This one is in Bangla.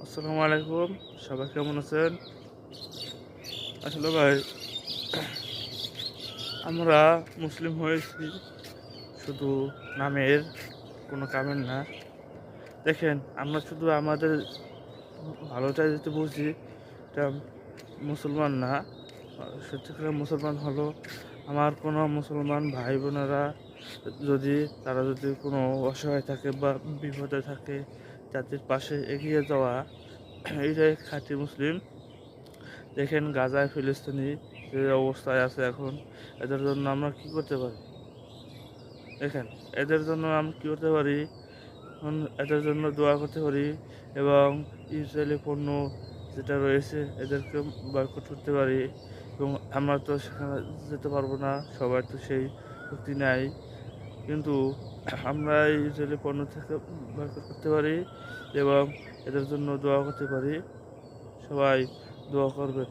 আসসালামু আলাইকুম। সবাই কেমন আছেন? আসলে ভাই, আমরা মুসলিম হয়েছি শুধু নামের, কোনো কামের না। দেখেন, আমরা শুধু আমাদের ভালোটা যদি বুঝি, এটা মুসলমান না। সত্যিকারের মুসলমান হলো আমার কোনো মুসলমান ভাই বোনেরা তারা যদি কোনো অসহায় থাকে বা বিপদে থাকে, তাদের পাশে এগিয়ে যাওয়া, এইটাই খাঁটি মুসলিম। দেখেন গাজায় ফিলিস্তিনি যে অবস্থায় আছে এখন, এদের জন্য আমরা কি করতে পারি? দেখেন, এদের জন্য আমরা কী করতে পারি? এদের জন্য দোয়া করতে পারি এবং ইসরায়েলি পণ্য যেটা রয়েছে এদেরকে বয়কট করতে পারি। এবং আমরা তো সেখানে যেতে পারবো না, সবার তো সেই শক্তি নাই, কিন্তু আমরা এই ইসরায়েলি পণ্য থেকে বয়কট করতে পারি এবং এদের জন্য দোয়া করতে পারি। সবাই দোয়া করবেন।